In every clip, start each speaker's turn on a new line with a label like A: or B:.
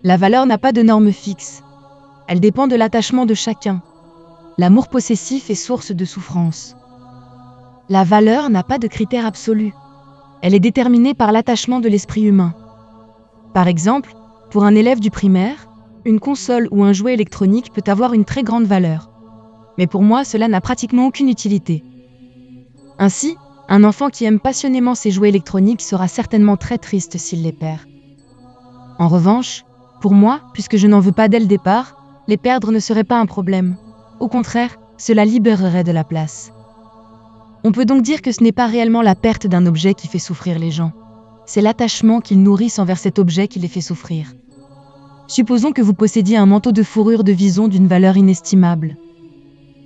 A: La valeur n'a pas de norme fixe. Elle dépend de l'attachement de chacun. L'amour possessif est source de souffrance. La valeur n'a pas de critère absolu. Elle est déterminée par l'attachement de l'esprit humain. Par exemple, pour un élève du primaire, une console ou un jouet électronique peut avoir une très grande valeur. Mais pour moi, cela n'a pratiquement aucune utilité. Ainsi, un enfant qui aime passionnément ses jouets électroniques sera certainement très triste s'il les perd. En revanche, pour moi, puisque je n'en veux pas dès le départ, les perdre ne serait pas un problème. Au contraire, cela libérerait de la place. On peut donc dire que ce n'est pas réellement la perte d'un objet qui fait souffrir les gens. C'est l'attachement qu'ils nourrissent envers cet objet qui les fait souffrir. Supposons que vous possédiez un manteau de fourrure de vison d'une valeur inestimable.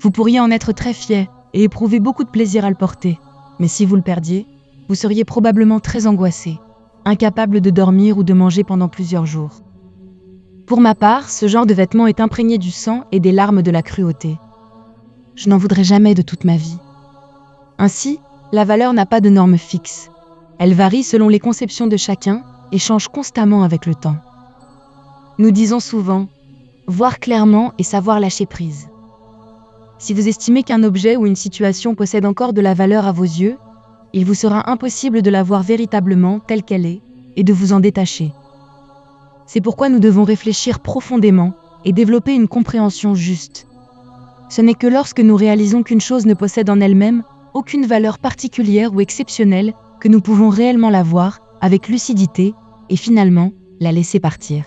A: Vous pourriez en être très fier et éprouver beaucoup de plaisir à le porter. Mais si vous le perdiez, vous seriez probablement très angoissé, incapable de dormir ou de manger pendant plusieurs jours. Pour ma part, ce genre de vêtement est imprégné du sang et des larmes de la cruauté. Je n'en voudrais jamais de toute ma vie. Ainsi, la valeur n'a pas de norme fixe. Elle varie selon les conceptions de chacun et change constamment avec le temps. Nous disons souvent « voir clairement et savoir lâcher prise ». Si vous estimez qu'un objet ou une situation possède encore de la valeur à vos yeux, il vous sera impossible de la voir véritablement telle qu'elle est et de vous en détacher. C'est pourquoi nous devons réfléchir profondément et développer une compréhension juste. Ce n'est que lorsque nous réalisons qu'une chose ne possède en elle-même aucune valeur particulière ou exceptionnelle que nous pouvons réellement la voir avec lucidité et finalement la laisser partir.